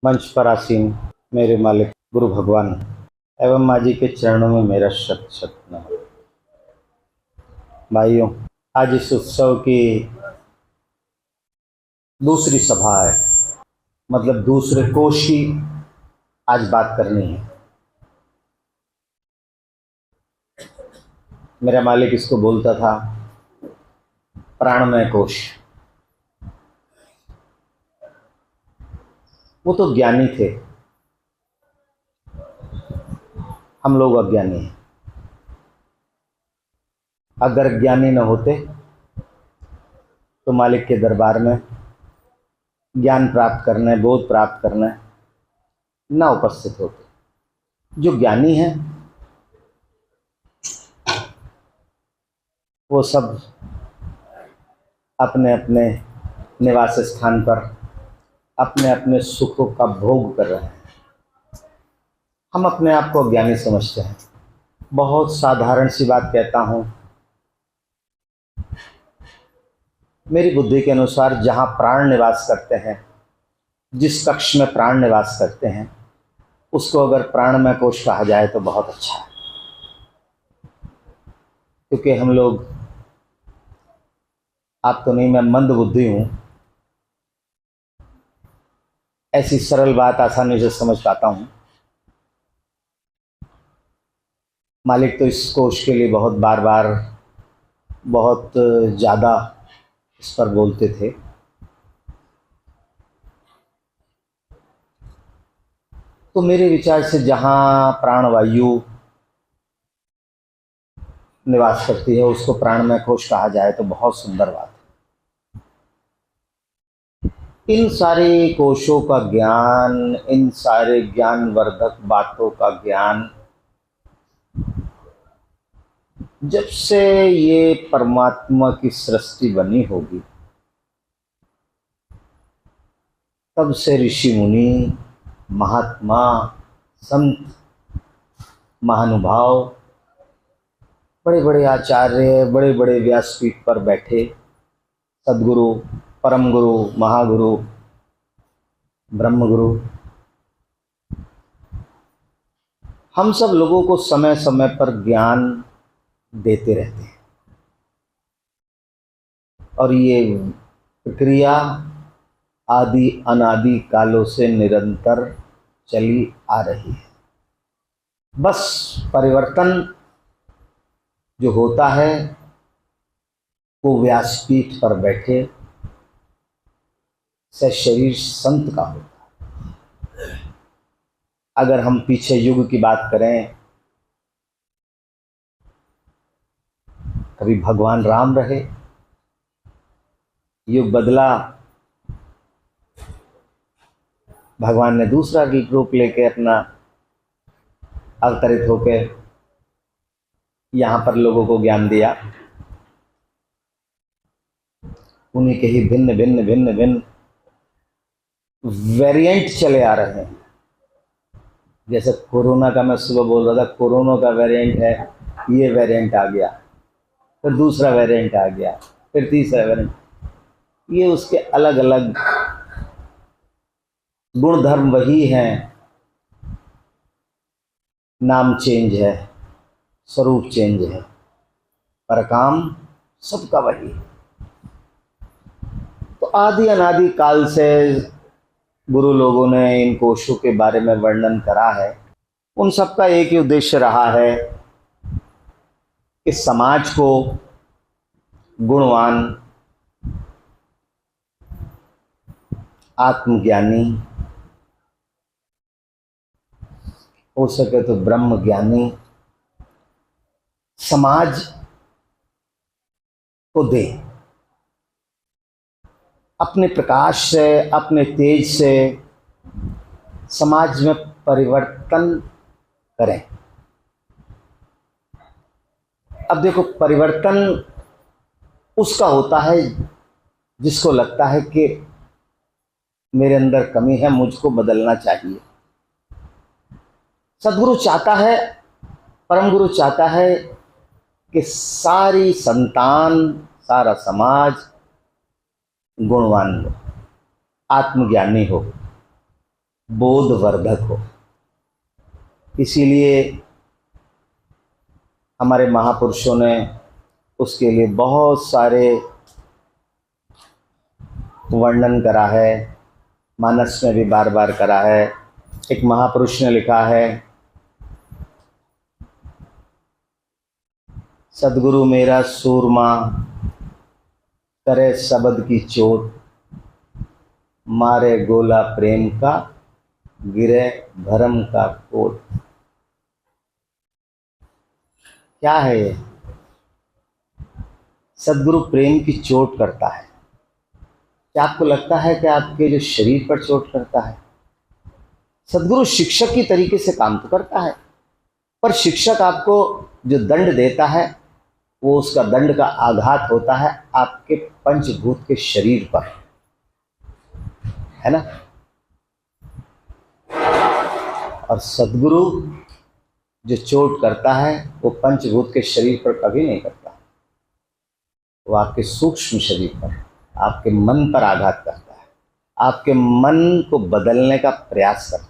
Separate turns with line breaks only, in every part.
मंच पर आसीन मेरे मालिक गुरु भगवान एवं माँ जी के चरणों में मेरा शत शत नमन। भाइयों, आज इस उत्सव की दूसरी सभा है, मतलब दूसरे कोश की आज बात करनी है। मेरा मालिक इसको बोलता था प्राणमय कोश। वो तो ज्ञानी थे, हम लोग अज्ञानी हैं। अगर ज्ञानी न होते तो मालिक के दरबार में ज्ञान प्राप्त करने, बोध प्राप्त करने न उपस्थित होते। जो ज्ञानी हैं वो सब अपने अपने निवास स्थान पर अपने अपने सुखों का भोग कर रहे हैं। हम अपने आप को ज्ञानी समझते हैं। बहुत साधारण सी बात कहता हूँ, मेरी बुद्धि के अनुसार जहाँ प्राण निवास करते हैं, जिस कक्ष में प्राण निवास करते हैं, उसको अगर प्राणमय कोश कहा जाए तो बहुत अच्छा है। क्योंकि हम लोग, आप तो नहीं, मैं मंद बुद्धि हूँ, ऐसी सरल बात आसानी से समझ पाता हूँ। मालिक तो इस कोश के लिए बहुत बार बार बहुत ज़्यादा इस पर बोलते थे। तो मेरे विचार से जहाँ प्राणवायु निवास करती है उसको प्राणमय कोश कहा जाए तो बहुत सुंदर बात है। इन सारे कोशों का ज्ञान, इन सारे ज्ञानवर्धक बातों का ज्ञान जब से ये परमात्मा की सृष्टि बनी होगी तब से ऋषि मुनि, महात्मा, संत, महानुभाव, बड़े बड़े आचार्य, बड़े बड़े व्यासपीठ पर बैठे सदगुरु, परम गुरु, महागुरु, ब्रह्मगुरु, हम सब लोगों को समय समय पर ज्ञान देते रहते हैं। और ये प्रक्रिया आदि अनादि कालों से निरंतर चली आ रही है। बस परिवर्तन जो होता है वो व्यासपीठ पर बैठे से शरीर संत का होता है। अगर हम पीछे युग की बात करें, कभी भगवान राम रहे, युग बदला, भगवान ने दूसरा रूप लेके अपना अवतरित होकर यहाँ पर लोगों को ज्ञान दिया। उन्हीं के ही भिन्न भिन्न भिन्न भिन्न वेरिएंट चले आ रहे हैं। जैसे कोरोना का मैं सुबह बोल रहा था, कोरोना का वेरिएंट है, ये वेरिएंट आ गया, फिर दूसरा वेरिएंट आ गया, फिर तीसरा वेरिएंट। ये उसके अलग अलग गुणधर्म वही हैं, नाम चेंज है, स्वरूप चेंज है, पर काम सबका वही है। तो आदि अनादि काल से गुरु लोगों ने इन कोशों के बारे में वर्णन करा है। उन सबका एक ही उद्देश्य रहा है कि समाज को गुणवान, आत्मज्ञानी, हो सके तो ब्रह्म ज्ञानी समाज को दे। अपने प्रकाश से, अपने तेज से समाज में परिवर्तन करें। अब देखो, परिवर्तन उसका होता है जिसको लगता है कि मेरे अंदर कमी है, मुझको बदलना चाहिए। सदगुरु चाहता है, परम गुरु चाहता है कि सारी संतान, सारा समाज गुणवान हो, आत्मज्ञानी हो। बोधवर्धक हो। इसीलिए हमारे महापुरुषों ने उसके लिए बहुत सारे वर्णन करा है, मानस में भी बार बार करा है। एक महापुरुष ने लिखा है, सदगुरु मेरा सूरमा करे शब्द की चोट, मारे गोला प्रेम का गिरे भरम का कोट। क्या है ये? सदगुरु प्रेम की चोट करता है। क्या आपको लगता है कि आपके जो शरीर पर चोट करता है? सदगुरु शिक्षक की तरीके से काम तो करता है, पर शिक्षक आपको जो दंड देता है वो उसका दंड का आघात होता है आपके पंचभूत के शरीर पर, है ना। और सदगुरु जो चोट करता है वो पंचभूत के शरीर पर कभी नहीं करता, वो आपके सूक्ष्म शरीर पर, आपके मन पर आघात करता है, आपके मन को बदलने का प्रयास करता है।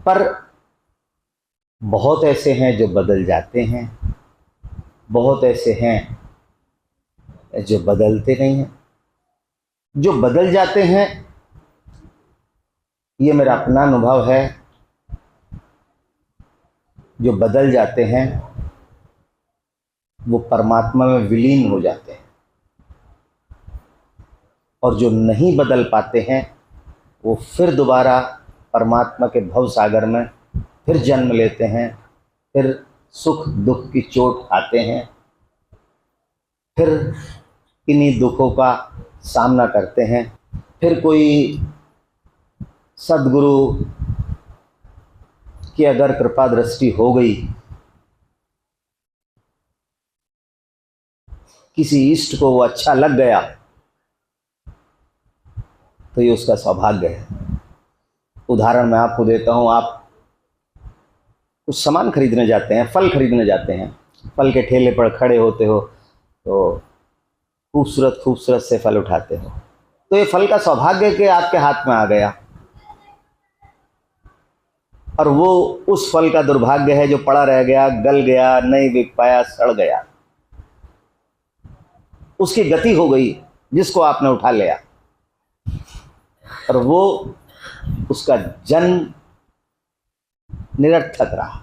पर बहुत ऐसे हैं जो बदल जाते हैं, बहुत ऐसे हैं जो बदलते नहीं हैं। जो बदल जाते हैं, ये मेरा अपना अनुभव है, जो बदल जाते हैं वो परमात्मा में विलीन हो जाते हैं, और जो नहीं बदल पाते हैं वो फिर दोबारा परमात्मा के भव सागर में फिर जन्म लेते हैं, फिर सुख दुख की चोट खाते हैं, फिर इन्हीं दुखों का सामना करते हैं। फिर कोई सदगुरु की अगर कृपा दृष्टि हो गई, किसी इष्ट को वो अच्छा लग गया, तो ये उसका सौभाग्य है। उदाहरण मैं आपको देता हूँ। आप कुछ सामान खरीदने जाते हैं, फल खरीदने जाते हैं, फल के ठेले पर खड़े होते हो तो खूबसूरत खूबसूरत से फल उठाते हो, तो ये फल का सौभाग्य के आपके हाथ में आ गया, और वो उस फल का दुर्भाग्य है जो पड़ा रह गया, गल गया, नहीं बिक पाया, सड़ गया, उसकी गति हो गई जिसको आपने उठा लिया, और वो उसका जन्म निरर्थक रहा।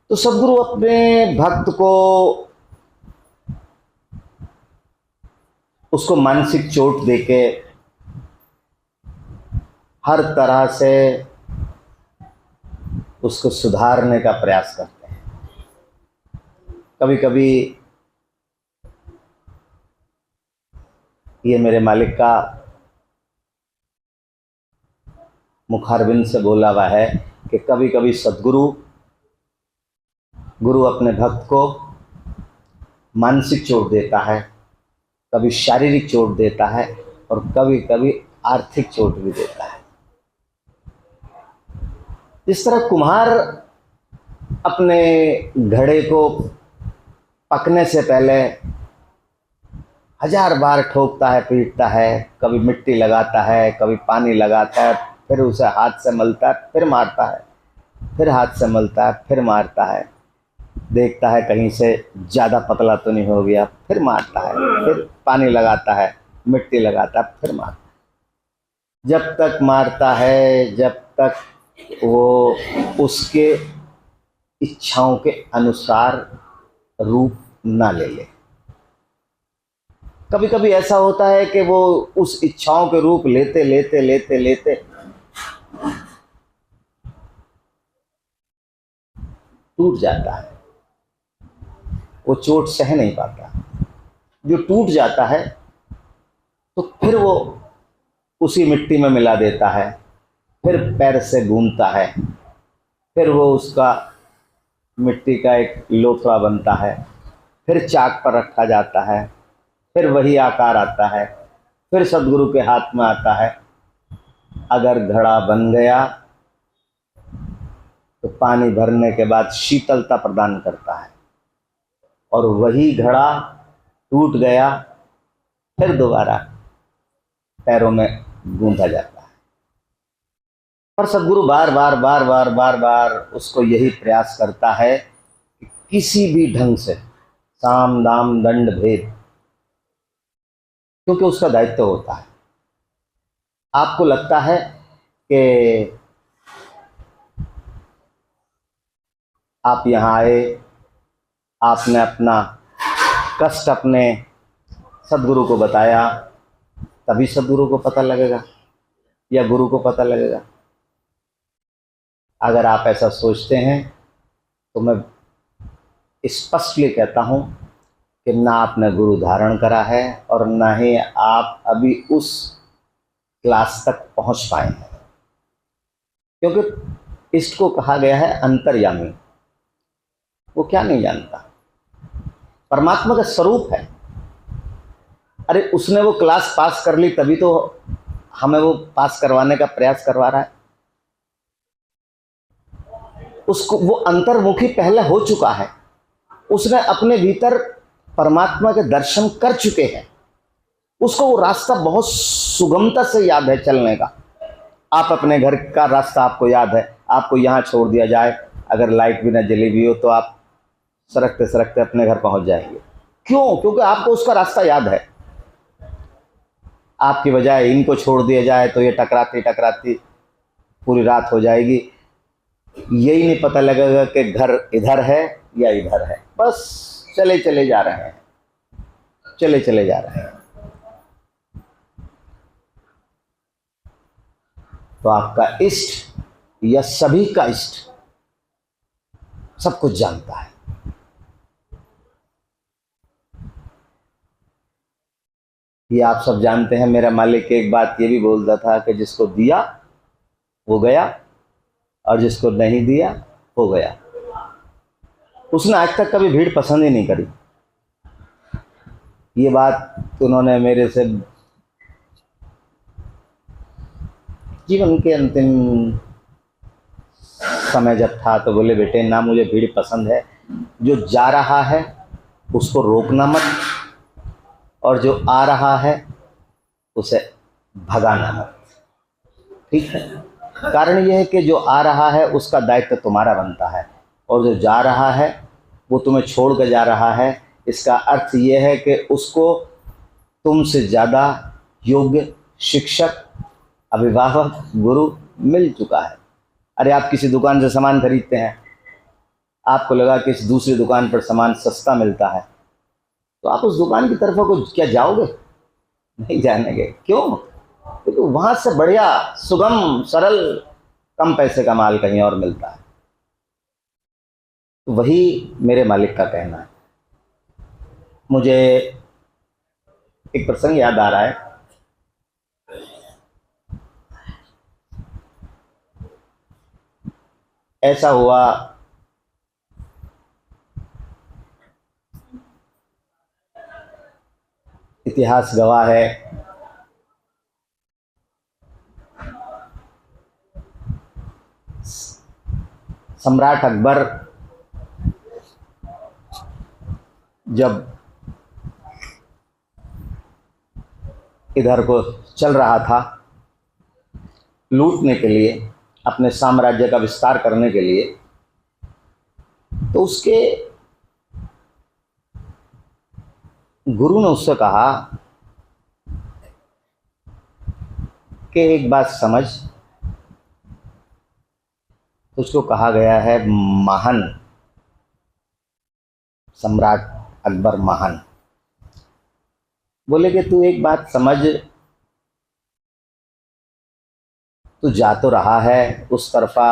तो सदगुरु अपने भक्त को उसको मानसिक चोट देके हर तरह से उसको सुधारने का प्रयास करते हैं। कभी कभी ये मेरे मालिक का मुखारबिंद से बोला हुआ है कि कभी कभी सदगुरु अपने भक्त को मानसिक चोट देता है, कभी शारीरिक चोट देता है, और कभी कभी आर्थिक चोट भी देता है। इस तरह कुम्हार अपने घड़े को पकने से पहले 1000 बार ठोकता है, पीटता है, कभी मिट्टी लगाता है, कभी पानी लगाता है, फिर उसे हाथ से मलता है, फिर मारता है, फिर हाथ से मलता है, फिर मारता है, देखता है कहीं से ज़्यादा पतला तो नहीं हो गया, फिर मारता है, फिर पानी लगाता है, मिट्टी लगाता है, फिर मारता है। जब तक मारता है, जब तक वो उसके इच्छाओं के अनुसार रूप ना ले ले। कभी कभी ऐसा होता है कि वो उस इच्छाओं के रूप लेते लेते लेते लेते टूट जाता है, वो चोट सह नहीं पाता। जो टूट जाता है तो फिर वो उसी मिट्टी में मिला देता है, फिर पैर से गूंथता है, फिर वो उसका मिट्टी का एक लोथड़ा बनता है, फिर चाक पर रखा जाता है, फिर वही आकार आता है, फिर सदगुरु के हाथ में आता है। अगर घड़ा बन गया तो पानी भरने के बाद शीतलता प्रदान करता है, और वही घड़ा टूट गया फिर दोबारा पैरों में गूंथा जाता है। पर सदगुरु बार बार बार बार बार बार उसको यही प्रयास करता है कि किसी भी ढंग से साम दाम दंड भेद, क्योंकि उसका दायित्व होता है। आपको लगता है कि आप यहाँ आए, आपने अपना कष्ट अपने सदगुरु को बताया, तभी सदगुरु को पता लगेगा या गुरु को पता लगेगा। अगर आप ऐसा सोचते हैं तो मैं स्पष्टली कहता हूँ कि ना आपने गुरु धारण करा है और ना ही आप अभी उस क्लास तक पहुँच पाए हैं, क्योंकि इष्ट को कहा गया है अंतर्यामी। वो क्या नहीं जानता, परमात्मा का स्वरूप है। अरे उसने वो क्लास पास कर ली तभी तो हमें वो पास करवाने का प्रयास करवा रहा है। उसको वो अंतर्मुखी पहले हो चुका है, उसने अपने भीतर परमात्मा के दर्शन कर चुके हैं, उसको वो रास्ता बहुत सुगमता से याद है चलने का। आप अपने घर का रास्ता आपको याद है, आपको यहाँ छोड़ दिया जाए, अगर लाइट भी ना जली हुई हो तो आप सरकते सरकते अपने घर पहुँच जाएंगे। क्यों? क्योंकि आपको उसका रास्ता याद है। आपकी बजाय इनको छोड़ दिया जाए तो ये टकराती टकराती पूरी रात हो जाएगी, यही नहीं पता लगेगा कि घर इधर है या इधर है, बस चले चले जा रहे हैं, चले चले जा रहे हैं। तो आपका इष्ट या सभी का इष्ट सब कुछ जानता है। ये आप सब जानते हैं। मेरा मालिक एक बात ये भी बोलता था कि जिसको दिया वो गया और जिसको नहीं दिया हो गया। उसने आज तक कभी भीड़ पसंद ही नहीं करी। ये बात उन्होंने मेरे से जीवन के अंतिम समय जब था तो बोले, बेटे ना मुझे भीड़ पसंद है, जो जा रहा है उसको रोकना मत, और जो आ रहा है उसे भगाना मत। ठीक है? कारण यह है कि जो आ रहा है उसका दायित्व तुम्हारा बनता है, और जो जा रहा है वो तुम्हें छोड़ कर जा रहा है। इसका अर्थ यह है कि उसको तुमसे ज़्यादा योग्य शिक्षक, अभिभावक, गुरु मिल चुका है। अरे आप किसी दुकान से सामान खरीदते हैं, आपको लगा कि इस दूसरी दुकान पर सामान सस्ता मिलता है, तो आप उस दुकान की तरफ को क्या जाओगे? नहीं जानेंगे। क्यों? क्योंकि वहाँ से बढ़िया सुगम सरल कम पैसे का माल कहीं और मिलता है। तो वही मेरे मालिक का कहना है। मुझे एक प्रसंग याद आ रहा है। ऐसा हुआ, इतिहास गवाह है, सम्राट अकबर जब इधर को चल रहा था लूटने के लिए, अपने साम्राज्य का विस्तार करने के लिए, तो उसके गुरु ने उससे कहा कि एक बात समझ। उसको कहा गया है महान सम्राट अकबर महान। बोले कि तू एक बात समझ, तू जा तो रहा है उस तरफा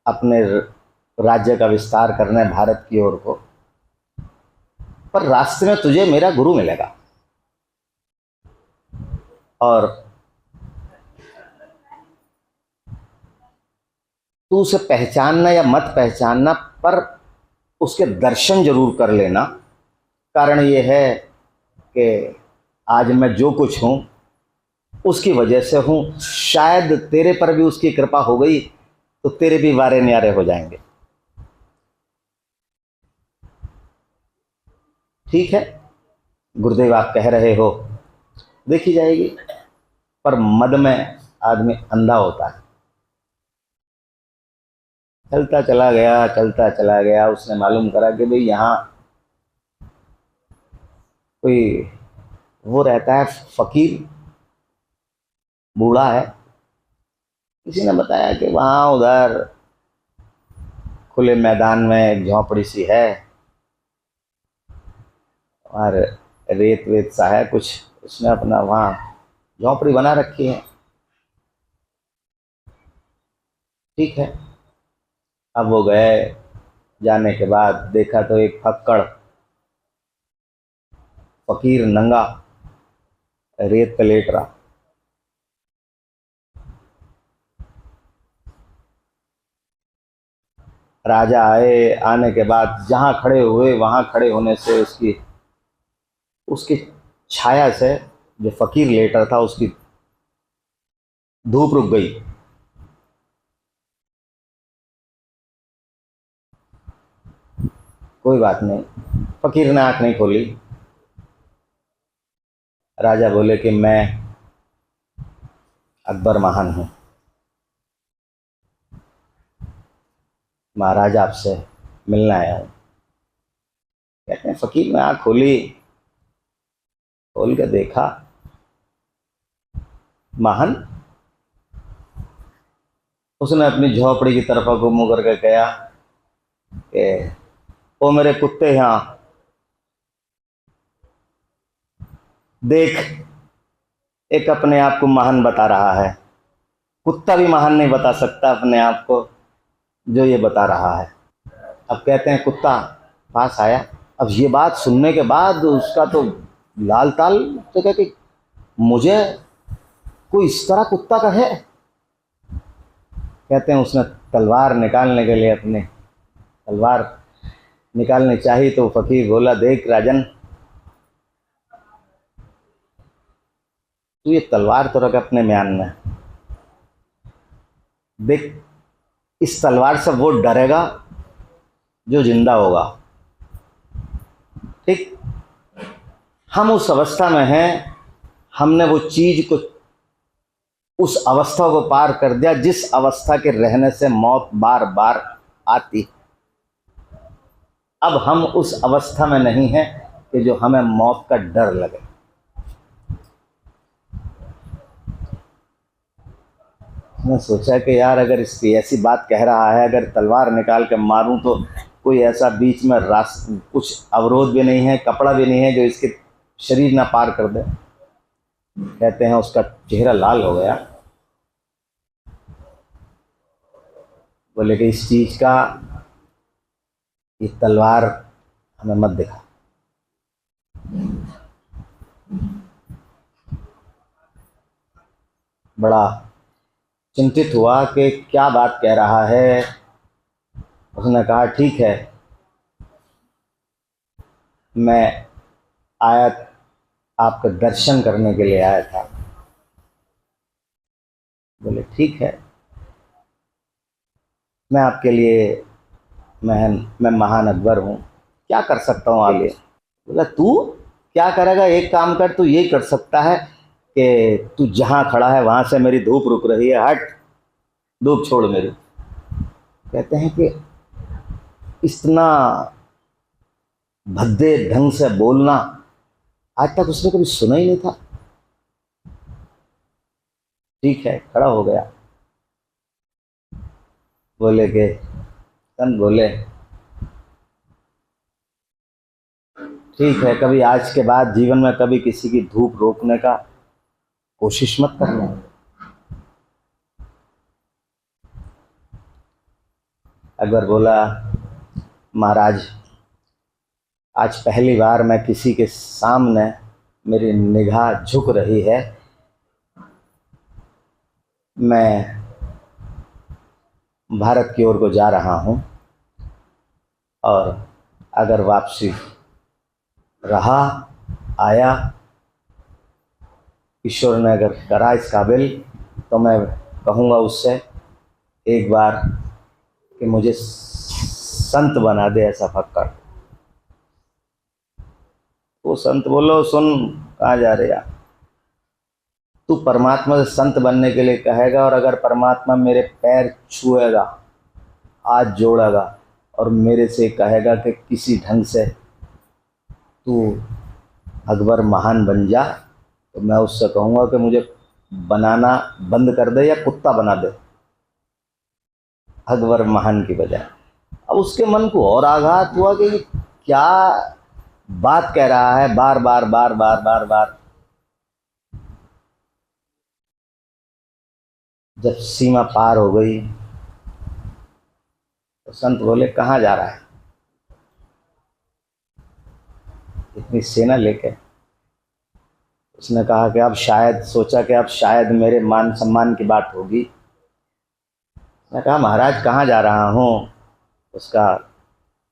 अपने राज्य का विस्तार करने भारत की ओर को, पर रास्ते में तुझे मेरा गुरु मिलेगा, और तू उसे पहचानना या मत पहचानना, पर उसके दर्शन जरूर कर लेना। कारण ये है कि आज मैं जो कुछ हूँ उसकी वजह से हूँ। शायद तेरे पर भी उसकी कृपा हो गई तो तेरे भी वारे न्यारे हो जाएंगे। ठीक है, गुरुदेव आप कह रहे हो देखी जाएगी। पर मद में आदमी अंधा होता है। चलता चला गया, चलता चला गया, उसने मालूम करा कि भाई यहाँ कोई वो रहता है, फकीर बूढ़ा है। किसी ने बताया कि वहाँ उधर खुले मैदान में एक झोंपड़ी सी है और रेत वेत सा है कुछ, उसने अपना वहाँ झोंपड़ी बना रखी है। ठीक है, अब वो गए, जाने के बाद देखा तो एक फक्कड़ फकीर नंगा रेत पे लेट रहा। राजा आए, आने के बाद जहां खड़े हुए वहां खड़े होने से उसकी उसकी छाया से जो फकीर लेटा था उसकी धूप रुक गई। कोई बात नहीं, फकीर ने आंख नहीं खोली। राजा बोले कि मैं अकबर महान हूं, महाराज आपसे मिलने आया हूं। कहते हैं फकीर ने आंख खोली, खोल के देखा, महान। उसने अपनी झोपड़ी की तरफ को मुंह करके कहा कि ओ मेरे कुत्ते, यहाँ देख, एक अपने आप को महान बता रहा है। कुत्ता भी महान नहीं बता सकता अपने आप को जो ये बता रहा है। अब कहते हैं कुत्ता पास आया। अब ये बात सुनने के बाद उसका तो लाल ताल, तो कहते मुझे कोई इस तरह कुत्ता का है। कहते हैं उसने तलवार निकालने के लिए अपने तलवार निकालनी चाहिए तो फकीर बोला, देख राजन, तू ये तलवार तो रख अपने म्यान में। देख, इस तलवार से वो डरेगा जो जिंदा होगा। ठीक, हम उस अवस्था में हैं, हमने वो चीज को, उस अवस्था को पार कर दिया जिस अवस्था के रहने से मौत बार बार आती। अब हम उस अवस्था में नहीं हैं कि जो हमें मौत का डर लगे। मैं सोचा कि यार अगर इसकी ऐसी बात कह रहा है, अगर तलवार निकाल के मारूं तो कोई ऐसा बीच में कुछ अवरोध भी नहीं है, कपड़ा भी नहीं है जो इसके शरीर ना पार कर दे। कहते हैं उसका चेहरा लाल हो गया। बोले कि इस चीज का, ये तलवार हमें मत दिखा। बड़ा चिंतित हुआ कि क्या बात कह रहा है। उसने कहा ठीक है, मैं आया आपके दर्शन करने के लिए आया था। बोले ठीक है, मैं आपके लिए मैं महान अकबर हूँ, क्या कर सकता हूँ आपके लिए। बोला तू क्या करेगा, एक काम कर, तू ये कर सकता है कि तू जहाँ खड़ा है वहाँ से मेरी धूप रुक रही है, हट, धूप छोड़ मेरी। कहते हैं कि इतना भद्दे ढंग से बोलना आज तक उसने कभी सुना ही नहीं था। ठीक है, खड़ा हो गया। बोले कि संत बोले ठीक है, कभी आज के बाद जीवन में कभी किसी की धूप रोकने का कोशिश मत करना। अकबर बोला, महाराज आज पहली बार मैं किसी के सामने मेरी निगाह झुक रही है। मैं भारत की ओर को जा रहा हूं और अगर वापसी रहा आया, ईश्वर ने अगर करा इस काबिल, तो मैं कहूँगा उससे एक बार कि मुझे संत बना दे, ऐसा फक्कड़। वो संत बोलो, सुन, कहाँ जा रहे यार, तू परमात्मा से संत बनने के लिए कहेगा, और अगर परमात्मा मेरे पैर छुएगा, हाथ जोड़ेगा और मेरे से कहेगा कि किसी ढंग से तू अकबर महान बन जा, तो मैं उससे कहूँगा कि मुझे बनाना बंद कर दे या कुत्ता बना दे अकबर महान की बजाय। अब उसके मन को और आघात हुआ कि क्या बात कह रहा है, बार बार बार बार बार बार। जब सीमा पार हो गई तो संत बोले, कहाँ जा रहा है इतनी सेना लेके? उसने कहा कि अब शायद, सोचा कि अब शायद मेरे मान सम्मान की बात होगी। मैं कहा, महाराज कहाँ जा रहा हूँ? उसका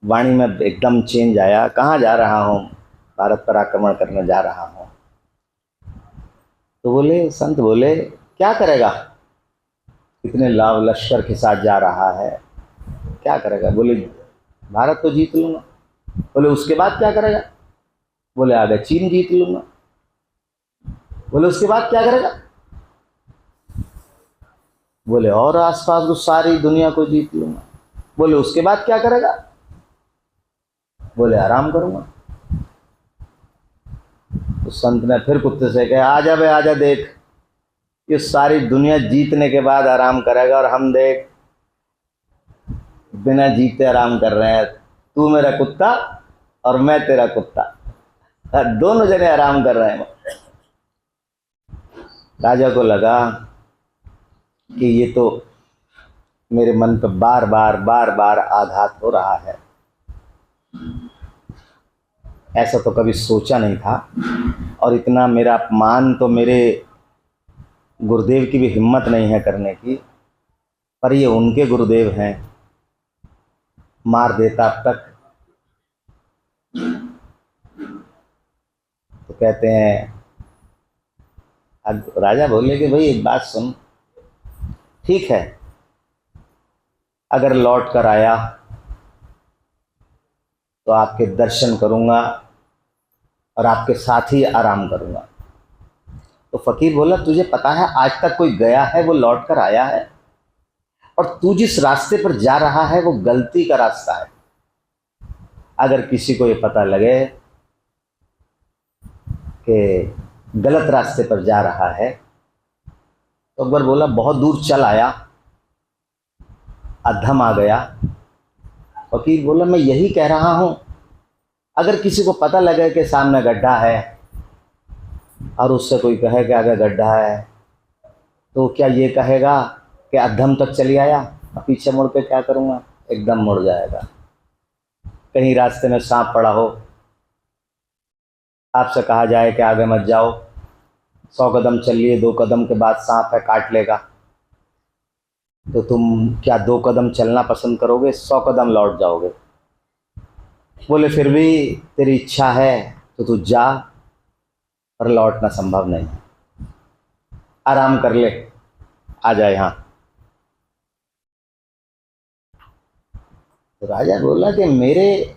वाणी में एकदम चेंज आया। कहाँ जा रहा हूँ? भारत पर आक्रमण करने जा रहा हूँ। तो बोले, संत बोले, क्या करेगा? इतने लाभ लश्कर के साथ जा रहा है, क्या करेगा? बोले, भारत तो जीत लूँगा। बोले, उसके बाद क्या करेगा? बोले, आगे चीन जीत लूँगा। बोले, उसके बाद क्या करेगा? बोले, और आसपास तो सारी दुनिया को जीत लूँगा। बोले, उसके बाद क्या करेगा? बोले, आराम करूँगा। तो संत ने फिर कुत्ते से कहा, आजा बे आजा, देख ये सारी दुनिया जीतने के बाद आराम करेगा और हम देख बिना जीते आराम कर रहे हैं। तू मेरा कुत्ता और मैं तेरा कुत्ता, दोनों जने आराम कर रहे हैं। राजा को लगा कि ये तो मेरे मन पर बार बार बार बार आघात हो रहा है। ऐसा तो कभी सोचा नहीं था, और इतना मेरा अपमान तो मेरे गुरुदेव की भी हिम्मत नहीं है करने की, पर ये उनके गुरुदेव हैं, मार देता अब तक। तो कहते हैं, अब राजा बोले कि भाई एक बात सुन, ठीक है अगर लौट कर आया तो आपके दर्शन करूंगा और आपके साथ ही आराम करूंगा। तो फकीर बोला, तुझे पता है आज तक कोई गया है वो लौट कर आया है? और तू जिस रास्ते पर जा रहा है वो गलती का रास्ता है। अगर किसी को ये पता लगे कि गलत रास्ते पर जा रहा है, तो अकबर बोला, बहुत दूर चल आया, अधम आ गया। फकीर बोला, मैं यही कह रहा हूं, अगर किसी को पता लगे कि सामने गड्ढा है और उससे कोई कहे कि आगे गड्ढा है, तो क्या ये कहेगा कि अधम तक चली आया, अब पीछे मुड़ के क्या करूँगा? एकदम मुड़ जाएगा। कहीं रास्ते में सांप पड़ा हो, आपसे कहा जाए कि आगे मत जाओ, 100 कदम चलिए, 2 कदम के बाद सांप है काट लेगा, तो तुम क्या 2 कदम चलना पसंद करोगे? 100 कदम लौट जाओगे। बोले, फिर भी तेरी इच्छा है तो तू जा, पर लौटना संभव नहीं, आराम कर ले, आ जाए यहाँ। तो राजा बोला कि मेरे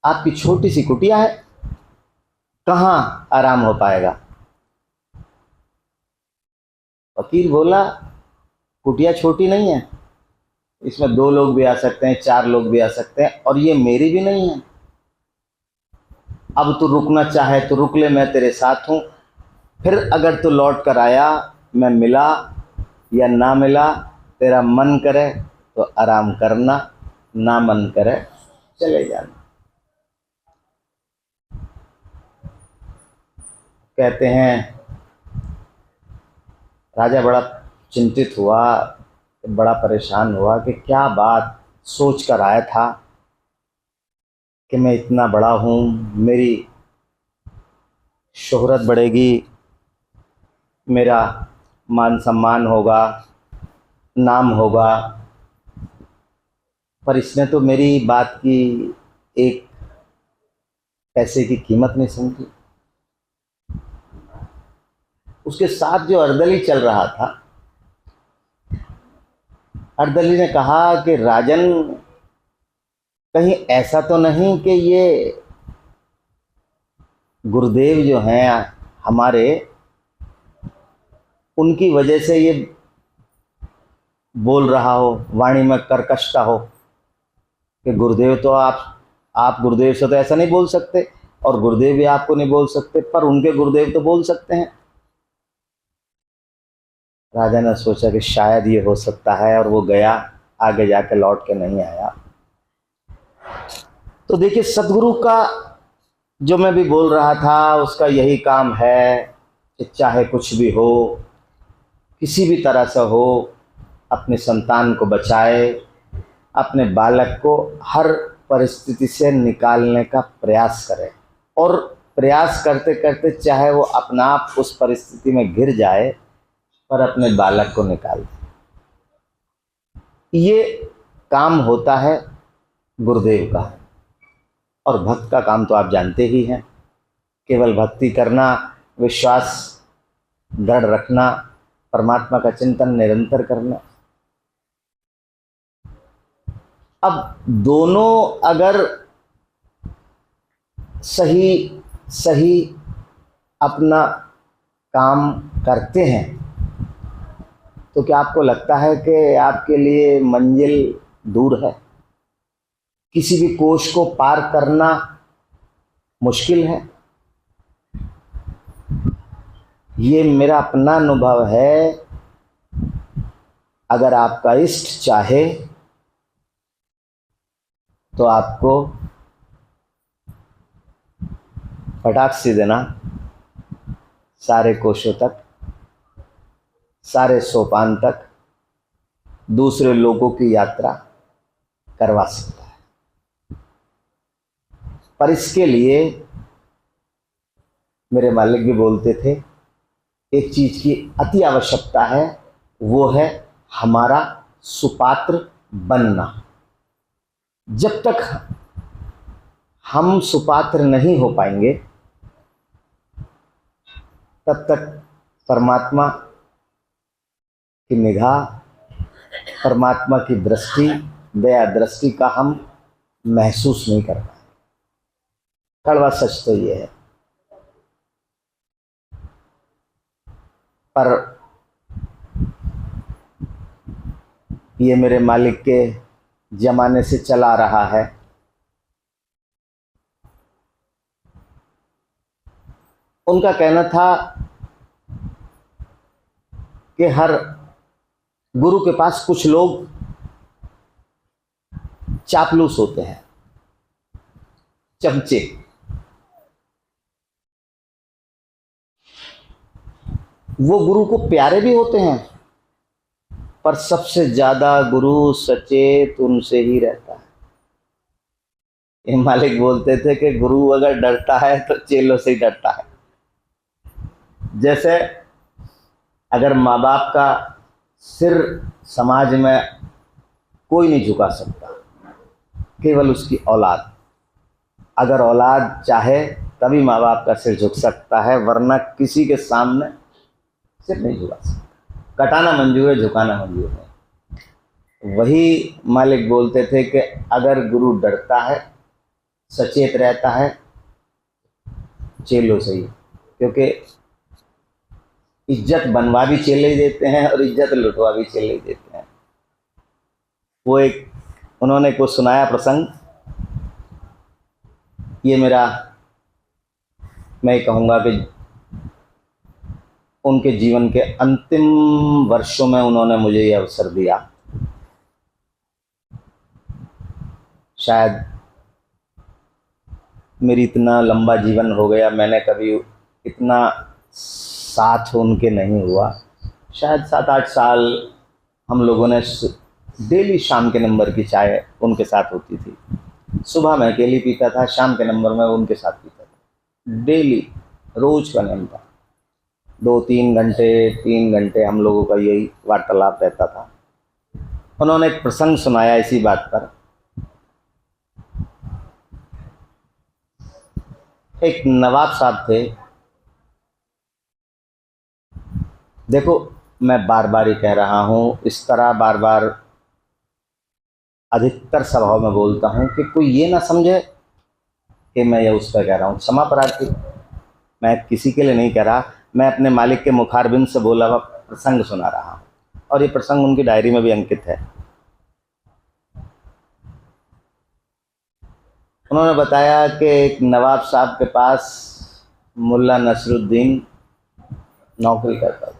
आपकी छोटी सी कुटिया है, कहाँ आराम हो पाएगा? फकीर बोला, कुटिया छोटी नहीं है, इसमें 2 लोग भी आ सकते हैं, 4 लोग भी आ सकते हैं, और ये मेरी भी नहीं है। अब तू रुकना चाहे तो रुक ले, मैं तेरे साथ हूँ। फिर अगर तू लौट कर आया, मैं मिला या ना मिला, तेरा मन करे तो आराम करना, ना मन करे चले जाना। कहते हैं राजा बड़ा चिंतित हुआ, बड़ा परेशान हुआ कि क्या बात सोच कर आया था कि मैं इतना बड़ा हूँ, मेरी शोहरत बढ़ेगी, मेरा मान सम्मान होगा, नाम होगा, पर इसने तो मेरी बात की एक पैसे की कीमत नहीं समझी। उसके साथ जो अर्दली चल रहा था, अर्दली ने कहा कि राजन, कहीं ऐसा तो नहीं कि ये गुरुदेव जो हैं हमारे, उनकी वजह से ये बोल रहा हो, वाणी में कर्कशता हो कि गुरुदेव तो आप गुरुदेव से तो ऐसा नहीं बोल सकते, और गुरुदेव भी आपको नहीं बोल सकते, पर उनके गुरुदेव तो बोल सकते हैं। राजा ने सोचा कि शायद ये हो सकता है, और वो गया, आगे जाके लौट के नहीं आया। तो देखिए, सदगुरु का जो मैं भी बोल रहा था, उसका यही काम है कि चाहे कुछ भी हो, किसी भी तरह से हो, अपने संतान को बचाए, अपने बालक को हर परिस्थिति से निकालने का प्रयास करे, और प्रयास करते करते चाहे वो अपना आप उस परिस्थिति में गिर जाए, पर अपने बालक को निकाल दे। ये काम होता है गुरुदेव का। और भक्त का काम तो आप जानते ही हैं, केवल भक्ति करना, विश्वास दृढ़ रखना, परमात्मा का चिंतन निरंतर करना। अब दोनों अगर सही सही अपना काम करते हैं, तो क्या आपको लगता है कि आपके लिए मंजिल दूर है? किसी भी कोश को पार करना मुश्किल है? ये मेरा अपना अनुभव है। अगर आपका इष्ट चाहे तो आपको फटाक से देना सारे कोशों तक, सारे सोपान तक, दूसरे लोगों की यात्रा करवा सकता है। पर इसके लिए मेरे मालिक भी बोलते थे, एक चीज की अति आवश्यकता है, वो है हमारा सुपात्र बनना। जब तक हम सुपात्र नहीं हो पाएंगे, तब तक परमात्मा की निगाह, परमात्मा की दृष्टि, दया दृष्टि का हम महसूस नहीं कर पाए। कड़वा सच तो ये है। पर ये मेरे मालिक के जमाने से चला रहा है। उनका कहना था कि हर गुरु के पास कुछ लोग चापलूस होते हैं, चमचे। वो गुरु को प्यारे भी होते हैं, पर सबसे ज्यादा गुरु सचेत उनसे ही रहता है। ये मालिक बोलते थे कि गुरु अगर डरता है तो चेलों से ही डरता है। जैसे अगर माँ बाप का सिर समाज में कोई नहीं झुका सकता, केवल उसकी औलाद। अगर औलाद चाहे तभी माँ बाप का सिर झुक सकता है, वरना किसी के सामने सिर नहीं झुका सकता। कटाना मंजूर है, झुकाना मंजूर है। वही मालिक बोलते थे कि अगर गुरु डरता है, सचेत रहता है, चेलों से ही, क्योंकि इज्जत बनवा भी चेले ही देते हैं और इज्जत लुटवा भी चेले ही देते हैं। वो एक उन्होंने को सुनाया प्रसंग, ये मेरा, मैं कहूँगा कि उनके जीवन के अंतिम वर्षों में उन्होंने मुझे ये अवसर दिया। शायद मेरी इतना लंबा जीवन हो गया, मैंने कभी इतना साथ उनके नहीं हुआ। शायद 7-8 साल हम लोगों ने डेली शाम के नंबर की चाय उनके साथ होती थी। सुबह मैं अकेली पीता था, शाम के नंबर में उनके साथ पीता था। डेली, रोज का नियम था। 2-3 घंटे 3 घंटे हम लोगों का यही वार्तालाप रहता था। उन्होंने एक प्रसंग सुनाया इसी बात पर। एक नवाब साहब थे। देखो, मैं बार बार ही कह रहा हूँ, इस तरह बार बार अधिकतर सभाओं में बोलता हूँ कि कोई ये ना समझे कि मैं ये उस पर कह रहा हूँ। क्षमा प्रार्थी, मैं किसी के लिए नहीं कह रहा। मैं अपने मालिक के मुखारबिंद से बोला प्रसंग सुना रहा हूँ, और ये प्रसंग उनकी डायरी में भी अंकित है। उन्होंने बताया कि एक नवाब साहब के पास मुल्ला नसरुद्दीन नौकरी करता था।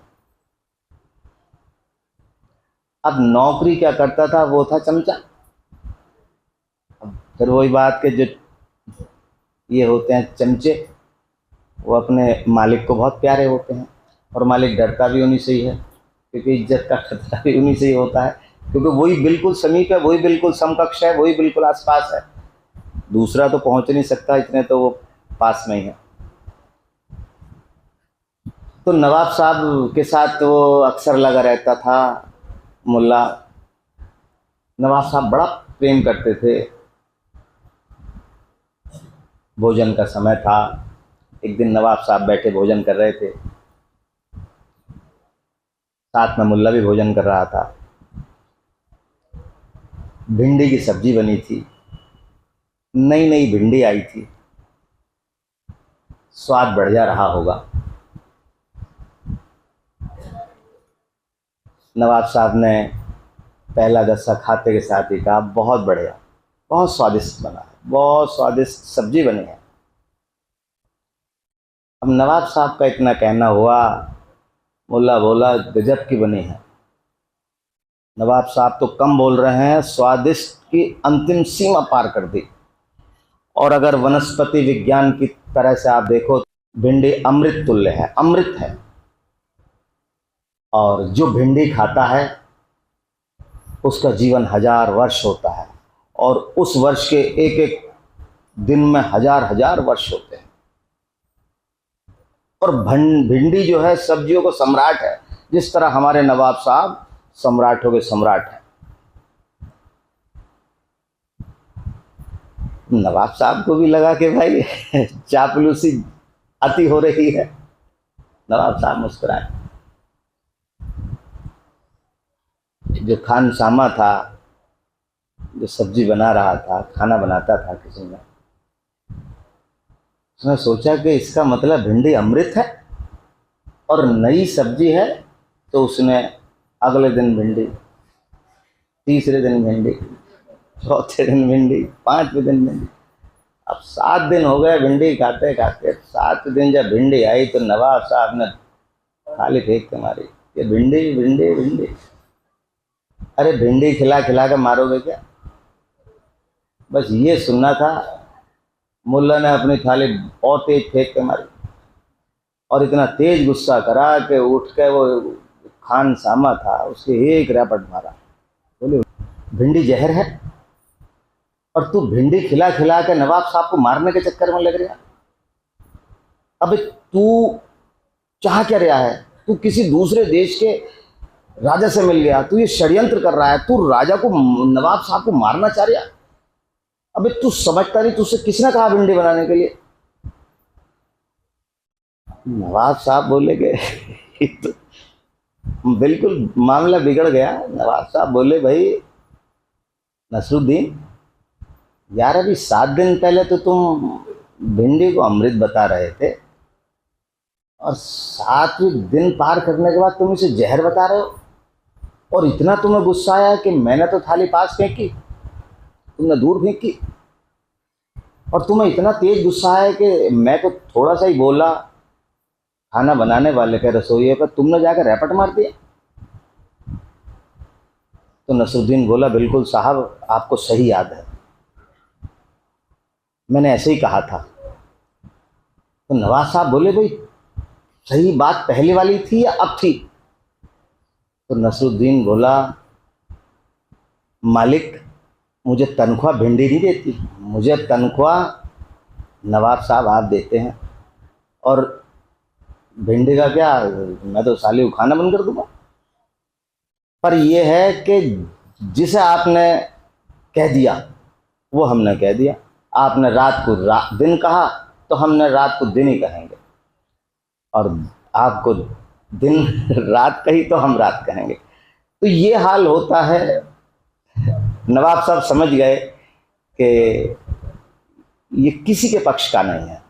अब नौकरी क्या करता था, वो था चमचा। अब फिर वही बात के जो ये होते हैं चमचे, वो अपने मालिक को बहुत प्यारे होते हैं, और मालिक डरता भी उन्हीं से ही है, क्योंकि इज्जत का खतरा भी उन्हीं से ही होता है, क्योंकि वही बिल्कुल समीप है, वही बिल्कुल समकक्ष है, वही बिल्कुल आसपास है। दूसरा तो पहुंच नहीं सकता, इतने तो वो पास में ही है। तो नवाब साहब के साथ वो अक्सर लगा रहता था मुल्ला। नवाब साहब बड़ा प्रेम करते थे। भोजन का समय था, एक दिन नवाब साहब बैठे भोजन कर रहे थे, साथ में मुल्ला भी भोजन कर रहा था। भिंडी की सब्जी बनी थी, नई नई भिंडी आई थी, स्वाद बढ़िया रहा होगा। नवाब साहब ने पहला गस्सा खाते के साथ ही कहा, बहुत बढ़िया, बहुत स्वादिष्ट बना है, बहुत स्वादिष्ट सब्जी बनी है। अब नवाब साहब का इतना कहना हुआ, मुल्ला बोला, गजब की बनी है। नवाब साहब तो कम बोल रहे हैं, स्वादिष्ट की अंतिम सीमा पार कर दी। और अगर वनस्पति विज्ञान की तरह से आप देखो, भिंडी अमृत तुल्य है, अमृत है। और जो भिंडी खाता है उसका जीवन 1000 वर्ष होता है, और उस वर्ष के एक एक दिन में 1000 वर्ष होते हैं। और भिंडी जो है सब्जियों को सम्राट है, जिस तरह हमारे नवाब साहब सम्राटों के सम्राट हैं। नवाब साहब को भी लगा कि भाई चापलूसी अति हो रही है। नवाब साहब मुस्कुराए। जो खानसामा था, जो सब्जी बना रहा था, खाना बनाता था किसी में, उसने सोचा कि इसका मतलब भिंडी अमृत है और नई सब्जी है। तो उसने अगले दिन भिंडी, तीसरे दिन भिंडी, चौथे दिन भिंडी, 5वें दिन भिंडी। अब 7 दिन हो गए भिंडी खाते खाते। 7 दिन जब भिंडी आई तो नवाब साहब ने थाली फेंक के मारी, ये भिंडी भिंडी भिंडी। अरे भिंडी खिला खिला के मारोगे क्या? बस ये सुनना था। मुल्ला ने अपनी थाली और तेज फेंक के मारी, और इतना तेज गुस्सा करा कि उठ के वो खानसामा था उसके एक रैपट मारा। बोले, भिंडी जहर है और तू भिंडी खिला खिला के नवाब साहब को मारने के चक्कर में लग रहा। अबे तू चाह क्या रहा है? तू किसी दूसरे देश के राजा से मिल गया, तू ये षड्यंत्र कर रहा है, तू राजा को, नवाब साहब को मारना चाह रहा। अबे तू समझता नहीं, तुझसे किसने कहा भिंडी बनाने के लिए? नवाब साहब बोले कि तो बिल्कुल मामला बिगड़ गया। नवाब साहब बोले, भाई नसरुद्दीन यार, अभी 7 दिन पहले तो तुम भिंडी को अमृत बता रहे थे, और 7वें दिन पार करने के बाद तुम इसे जहर बता रहे हो। और इतना तुम्हें गुस्सा आया कि मैंने तो थाली पास फेंकी, तुमने दूर फेंकी। और तुम्हें इतना तेज गुस्सा आया कि मैं तो थोड़ा सा ही बोला खाना बनाने वाले के रसोइये पर, तुमने जाकर रैपट मार दिया। तो नसरुद्दीन बोला, बिल्कुल साहब, आपको सही याद है, मैंने ऐसे ही कहा था। तो नवाब साहब बोले, भाई सही बात पहले वाली थी या अब थी? तो नसरुद्दीन बोला, मालिक मुझे तनख्वाह भिंडी नहीं देती, मुझे तनख्वाह नवाब साहब आप देते हैं, और भिंडी का क्या, मैं तो साली को खाना बंद कर दूंगा। पर यह है कि जिसे आपने कह दिया वो हमने कह दिया। आपने रात को दिन कहा तो हमने रात को दिन ही कहेंगे, और आपको दिन रात कही तो हम रात कहेंगे। तो ये हाल होता है। नवाब साहब समझ गए कि ये किसी के पक्ष का नहीं है,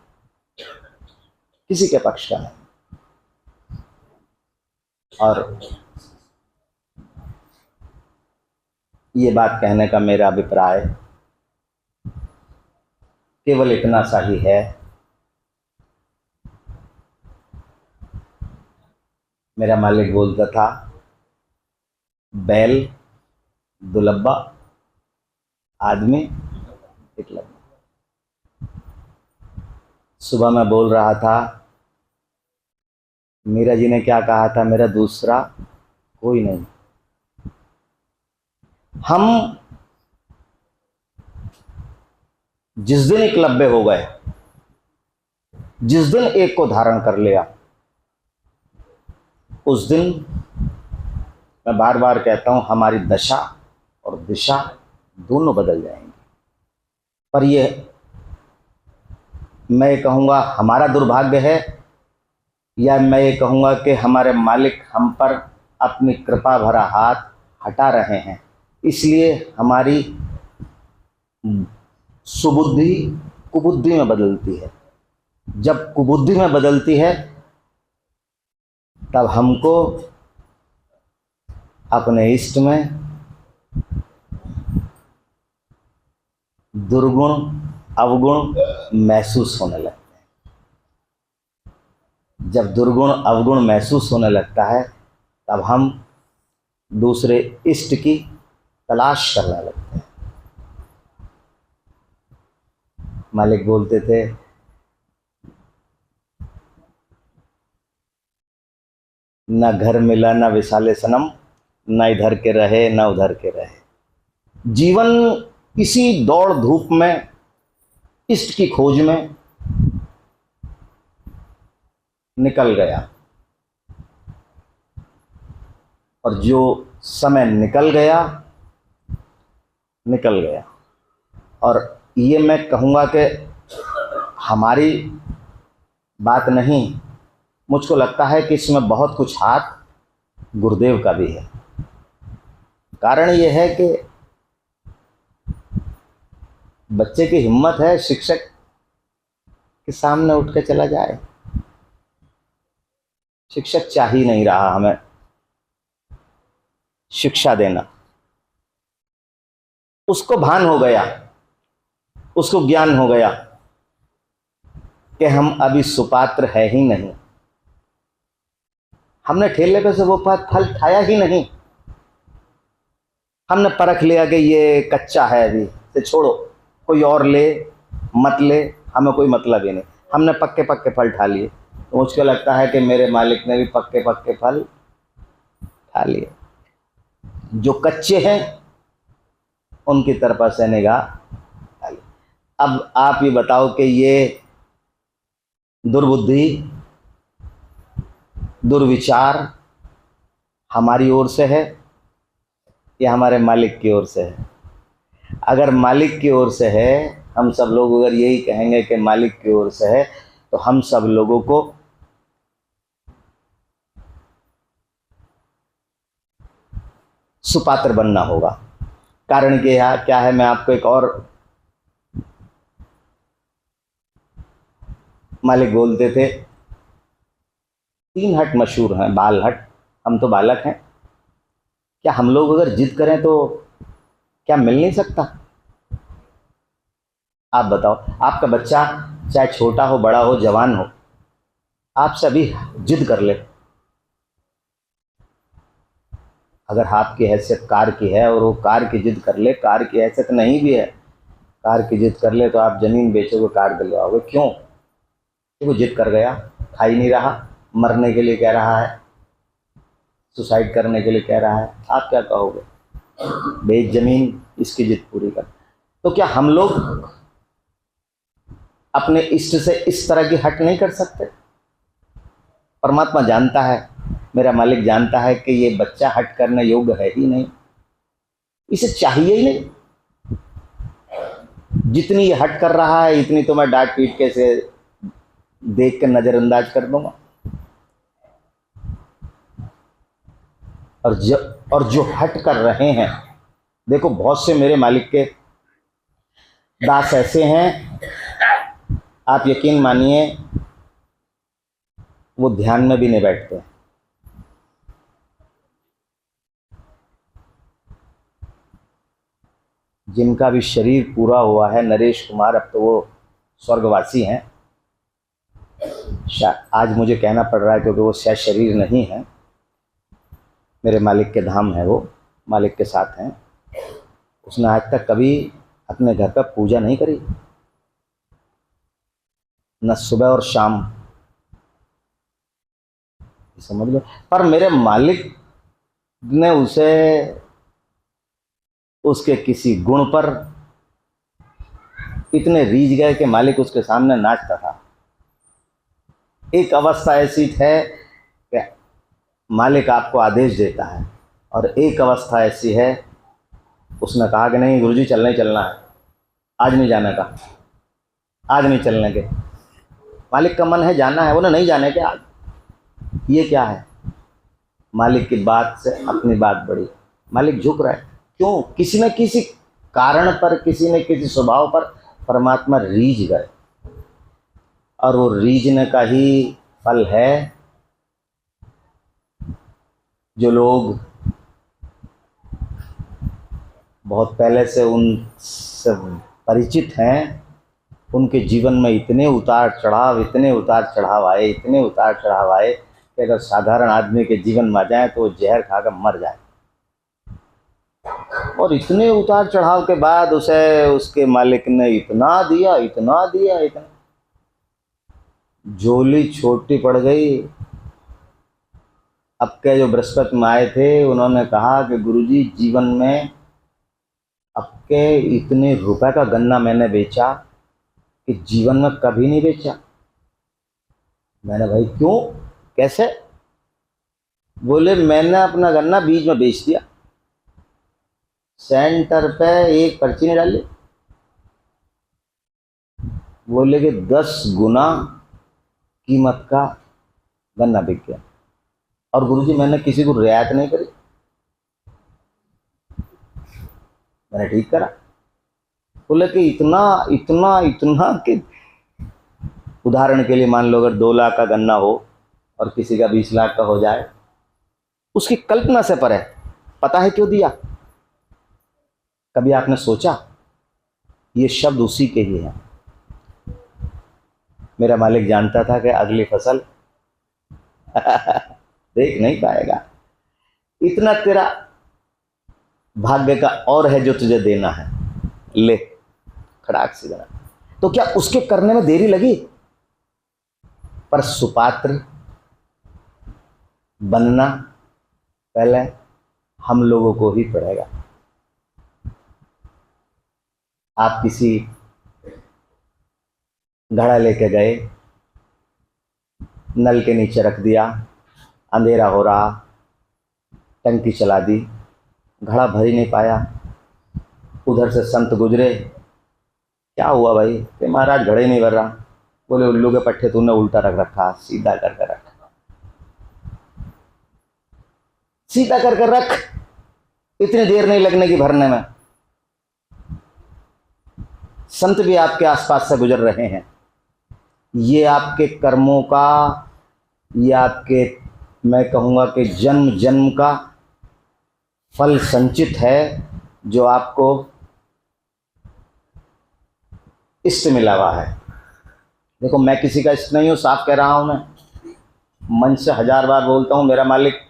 किसी के पक्ष का नहीं। और ये बात कहने का मेरा अभिप्राय केवल इतना सा ही है, मेरा मालिक बोलता था, बैल दुलब्बा, आदमी इकलब्बा। सुबह मैं बोल रहा था, मीरा जी ने क्या कहा था, मेरा दूसरा कोई नहीं। हम जिस दिन एकलव्य हो गए, जिस दिन एक को धारण कर लिया, उस दिन मैं बार बार कहता हूं, हमारी दशा और दिशा दोनों बदल जाएंगी। पर ये मैं ये कहूँगा हमारा दुर्भाग्य है, या मैं ये कहूँगा कि हमारे मालिक हम पर अपनी कृपा भरा हाथ हटा रहे हैं, इसलिए हमारी सुबुद्धि कुबुद्धि में बदलती है। जब कुबुद्धि में बदलती है तब हमको अपने इष्ट में दुर्गुण अवगुण महसूस होने लगते हैं। जब दुर्गुण अवगुण महसूस होने लगता है तब हम दूसरे इष्ट की तलाश करने लगते हैं। मालिक बोलते थे, न घर मिला न विशाले सनम, न इधर के रहे न उधर के रहे। जीवन इसी दौड़ धूप में, इष्ट की खोज में निकल गया, और जो समय निकल गया निकल गया। और ये मैं कहूँगा कि हमारी बात नहीं, मुझको लगता है कि इसमें बहुत कुछ हाथ गुरुदेव का भी है। कारण ये है कि बच्चे की हिम्मत है शिक्षक के सामने उठ के चला जाए। शिक्षक चाह ही नहीं रहा हमें शिक्षा देना। उसको भान हो गया, उसको ज्ञान हो गया कि हम अभी सुपात्र है ही नहीं। हमने ठेले पे से वो फल खाया ही नहीं। हमने परख लिया कि ये कच्चा है, अभी से छोड़ो, कोई और ले मत ले, हमें कोई मतलब ही नहीं। हमने पक्के पक्के फल खा लिए। तो मुझको लगता है कि मेरे मालिक ने भी पक्के पक्के फल खा लिए। जो कच्चे हैं उनकी तरफ से निगाह डाली। अब आप ये बताओ कि ये दुर्बुद्धि दुर्विचार हमारी ओर से है या हमारे मालिक की ओर से है? अगर मालिक की ओर से है, हम सब लोग अगर यही कहेंगे कि मालिक की ओर से है, तो हम सब लोगों को सुपात्र बनना होगा। कारण क्या है, मैं आपको एक और मालिक बोलते थे, 3 हट मशहूर हैं, बाल हट। हम तो बालक हैं, क्या हम लोग अगर जिद करें तो क्या मिल नहीं सकता? आप बताओ, आपका बच्चा चाहे छोटा हो बड़ा हो जवान हो, आपसे अभी जिद कर ले, अगर आपकी हैसियत कार की है और वो कार की जिद कर ले, कार की हैसियत नहीं भी है, कार की जिद कर ले, तो आप जमीन बेचोगे, कार दिलवाओगे। क्यों? वो जिद कर गया, खा ही नहीं रहा, मरने के लिए कह रहा है, सुसाइड करने के लिए कह रहा है, आप क्या कहोगे? बेच जमीन, इसकी जिद पूरी कर। तो क्या हम लोग अपने इष्ट से इस तरह की हट नहीं कर सकते? परमात्मा जानता है, मेरा मालिक जानता है कि ये बच्चा हट करने योग्य है ही नहीं, इसे चाहिए ही नहीं। जितनी ये हट कर रहा है इतनी तो मैं डांट पीट के से देख के नजरअंदाज कर दूंगा। और जो हट कर रहे हैं, देखो बहुत से मेरे मालिक के दास ऐसे हैं, आप यकीन मानिए वो ध्यान में भी नहीं बैठते। जिनका भी शरीर पूरा हुआ है, नरेश कुमार, अब तो वो स्वर्गवासी हैं। आज मुझे कहना पड़ रहा है क्योंकि वो शायद शरीर नहीं है, मेरे मालिक के धाम है, वो मालिक के साथ हैं। उसने आज तक कभी अपने घर पर पूजा नहीं करी, न सुबह और शाम, समझ लो। पर मेरे मालिक ने उसे उसके किसी गुण पर इतने रीझ गए कि मालिक उसके सामने नाचता था। एक अवस्था ऐसी है कि मालिक आपको आदेश देता है, और एक अवस्था ऐसी है, उसने कहा कि नहीं गुरुजी चलना ही चलना है, आज नहीं जाने का, आज नहीं चलने के। मालिक का मन है जाना है, वो नहीं जाने के आज। ये क्या है? मालिक की बात से अपनी बात बड़ी। मालिक झुक रहा है, क्यों? किसी न किसी कारण पर, किसी न किसी स्वभाव पर परमात्मा रीझ गए, और वो रीझने का ही फल है जो लोग बहुत पहले से उनसे परिचित हैं, उनके जीवन में इतने उतार चढ़ाव, इतने उतार चढ़ाव आए, इतने उतार चढ़ाव आए कि अगर साधारण आदमी के जीवन में आ जाए तो वो जहर खाकर मर जाए। और इतने उतार चढ़ाव के बाद उसे उसके मालिक ने इतना दिया, इतना दिया, इतना, झोली छोटी पड़ गई। अब के जो बृहस्पति में आए थे, उन्होंने कहा कि गुरुजी जीवन में अब के इतने रुपए का गन्ना मैंने बेचा कि जीवन में कभी नहीं बेचा। मैंने भाई क्यों, कैसे? बोले मैंने अपना गन्ना बीच में बेच दिया, सेंटर पे एक पर्ची नहीं डाली। बोले कि 10 गुना कीमत का गन्ना बिक गया, और गुरुजी मैंने किसी को रियायत नहीं करी, मैंने ठीक करा। बोले कि इतना इतना इतना कि उदाहरण के लिए मान लो अगर 2 लाख का गन्ना हो और किसी का 20 लाख का हो जाए, उसकी कल्पना से परे। पता है क्यों दिया? कभी आपने सोचा? ये शब्द उसी के ही हैं। मेरा मालिक जानता था कि अगली फसल देख नहीं पाएगा, इतना तेरा भाग्य का और है जो तुझे देना है, ले खड़ाक से देना। तो क्या उसके करने में देरी लगी? पर सुपात्र बनना पहले हम लोगों को ही पड़ेगा। आप किसी घड़ा लेके गए, नल के नीचे रख दिया, अंधेरा हो रहा, टंकी चला दी, घड़ा भर ही नहीं पाया। उधर से संत गुजरे, क्या हुआ भाई? कि महाराज घड़े नहीं भर रहा। बोले उल्लू के पट्टे तूने उल्टा रख रखा, सीधा करके रख, सीधा करके रख, इतनी देर नहीं लगने की भरने में। संत भी आपके आसपास से गुजर रहे हैं, ये आपके कर्मों का, ये आपके, मैं कहूँगा कि जन्म जन्म का फल संचित है, जो आपको इष्ट मिला हुआ है। देखो मैं किसी का इष्ट नहीं हूँ, साफ कह रहा हूँ, मैं मन से 1000 बार बोलता हूँ, मेरा मालिक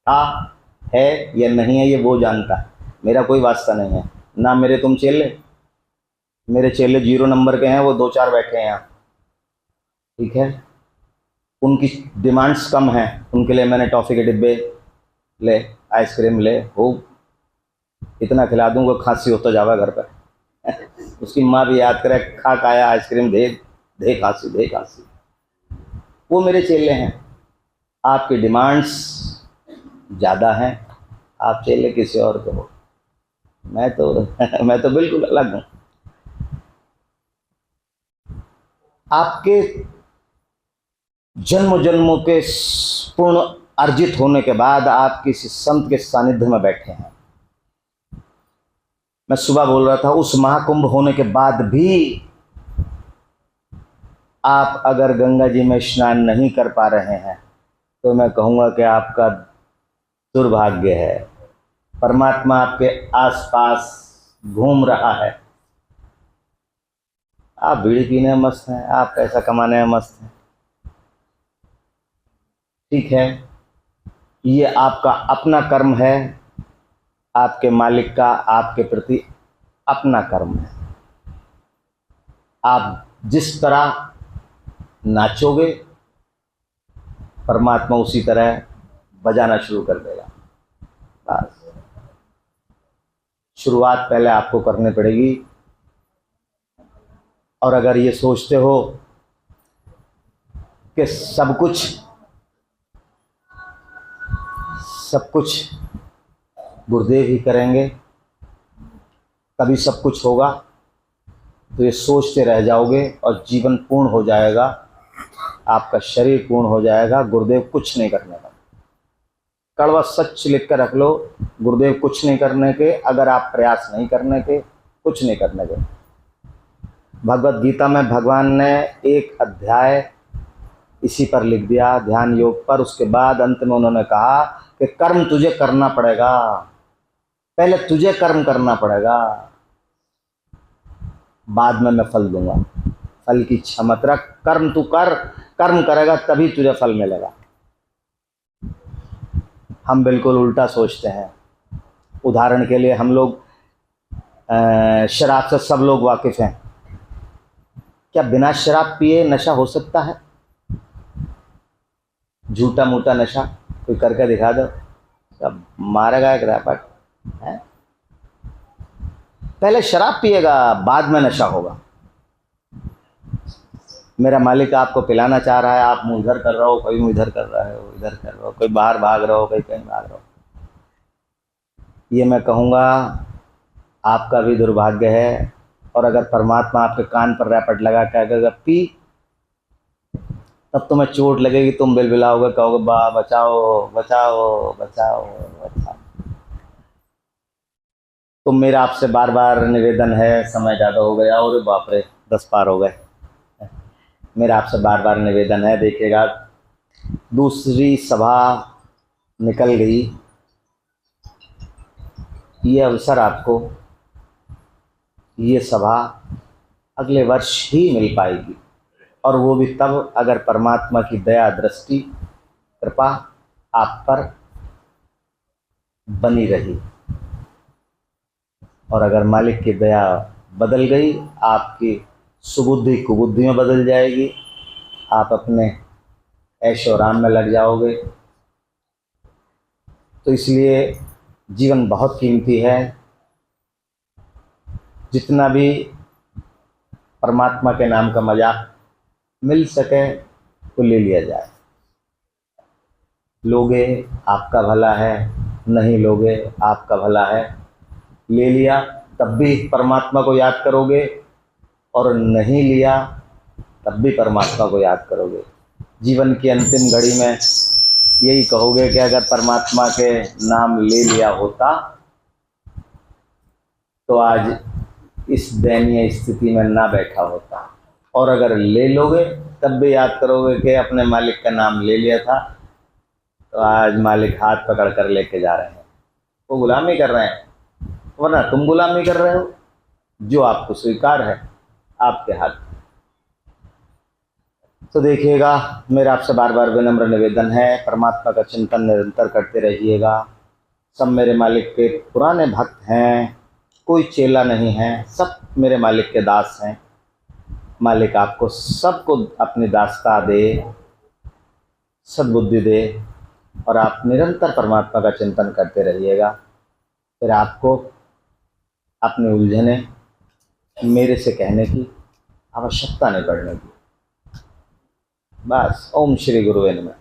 था, है या नहीं है ये वो जानता है, मेरा कोई वास्ता नहीं है। ना मेरे तुम चेले, मेरे चेले 0 नंबर के हैं, वो 2-4 बैठे हैं यहाँ, ठीक है। उनकी डिमांड्स कम हैं, उनके लिए मैंने टॉफ़ी के डिब्बे ले, आइसक्रीम ले, हो इतना खिला दूंगा खांसी होता जावा घर पर। उसकी माँ भी याद करे, खा खाया आइसक्रीम, दे दे खांसी, दे खांसी। वो मेरे चेले हैं। आपकी डिमांड्स ज़्यादा हैं, आप चेले किसी और को हो, मैं तो बिल्कुल अलग हूँ। आपके जन्म जन्मों के पूर्ण अर्जित होने के बाद आप किसी संत के सानिध्य में बैठे हैं। मैं सुबह बोल रहा था, उस महाकुंभ होने के बाद भी आप अगर गंगा जी में स्नान नहीं कर पा रहे हैं तो मैं कहूँगा कि आपका दुर्भाग्य है। परमात्मा आपके आसपास घूम रहा है। आप बीड़ी पीने में मस्त हैं, आप पैसा कमाने में मस्त हैं, ठीक है, ये आपका अपना कर्म है, आपके मालिक का आपके प्रति अपना कर्म है। आप जिस तरह नाचोगे परमात्मा उसी तरह बजाना शुरू कर देगा। बस शुरुआत पहले आपको करनी पड़ेगी। और अगर ये सोचते हो कि सब कुछ गुरुदेव ही करेंगे तभी सब कुछ होगा, तो ये सोचते रह जाओगे और जीवन पूर्ण हो जाएगा, आपका शरीर पूर्ण हो जाएगा, गुरुदेव कुछ नहीं करने का। कड़वा सच लिख कर रख लो, गुरुदेव कुछ नहीं करने के, अगर आप प्रयास नहीं करने के, कुछ नहीं करने के। भगवत गीता में भगवान ने एक अध्याय इसी पर लिख दिया, ध्यान योग पर। उसके बाद अंत में उन्होंने कहा कि कर्म तुझे करना पड़ेगा, पहले तुझे कर्म करना पड़ेगा, बाद में मैं फल दूंगा। फल की इच्छा मत रख, कर्म तू कर, कर्म करेगा तभी तुझे फल मिलेगा। हम बिल्कुल उल्टा सोचते हैं। उदाहरण के लिए हम लोग शराब से सब लोग वाकिफ हैं। क्या बिना शराब पिए नशा हो सकता है? झूठा मूठा नशा कोई करके दिखा दो, सब मारेगा एक रैपट है। पहले शराब पिएगा, बाद में नशा होगा। मेरा मालिक आपको पिलाना चाह रहा है, आप मुँह इधर कर रहे हो, कोई मुँह इधर कर रहे हो, इधर कर रहे हो, कोई बाहर भाग रहे हो, कोई कहीं भाग रहे हो। ये मैं कहूँगा आपका भी दुर्भाग्य है। और अगर परमात्मा आपके कान पर रैपट लगा के अगर पी, तब तुम्हें चोट लगेगी, तुम बिलबिलाओगे, कहोगे बा बचाओ बचाओ बचाओ बचाओ। तो मेरा आपसे बार बार निवेदन है, समय ज़्यादा हो गया और बाप रे 10 पार हो गए। मेरा आपसे बार बार निवेदन है, देखिएगा दूसरी सभा निकल गई, ये अवसर आपको, ये सभा अगले वर्ष ही मिल पाएगी, और वो भी तब अगर परमात्मा की दया दृष्टि कृपा आप पर बनी रही। और अगर मालिक की दया बदल गई, आपकी सुबुद्धि कुबुद्धि में बदल जाएगी, आप अपने ऐशो आराम में लग जाओगे। तो इसलिए जीवन बहुत कीमती है, जितना भी परमात्मा के नाम का मजाक मिल सके तो ले लिया जाए। लोगे आपका भला है, नहीं लोगे आपका भला है। ले लिया तब भी परमात्मा को याद करोगे, और नहीं लिया तब भी परमात्मा को याद करोगे। जीवन की अंतिम घड़ी में यही कहोगे कि अगर परमात्मा के नाम ले लिया होता तो आज इस दयनीय स्थिति में ना बैठा होता। और अगर ले लोगे तब भी याद करोगे कि अपने मालिक का नाम ले लिया था, तो आज मालिक हाथ पकड़ कर लेके जा रहे हैं, वो गुलामी कर रहे हैं, वरना तुम गुलामी कर रहे हो। जो आपको स्वीकार है आपके हाथ। तो देखिएगा, मेरा आपसे बार बार विनम्र निवेदन है, परमात्मा का चिंतन निरंतर करते रहिएगा। सब मेरे मालिक के पुराने भक्त हैं, कोई चेला नहीं है, सब मेरे मालिक के दास हैं। मालिक आपको सबको अपनी दासता दे, सद्बुद्धि दे, और आप निरंतर परमात्मा का चिंतन करते रहिएगा। फिर आपको अपनी उलझने मेरे से कहने की आवश्यकता नहीं पड़ने की। बस ओम श्री गुरुवे नमः।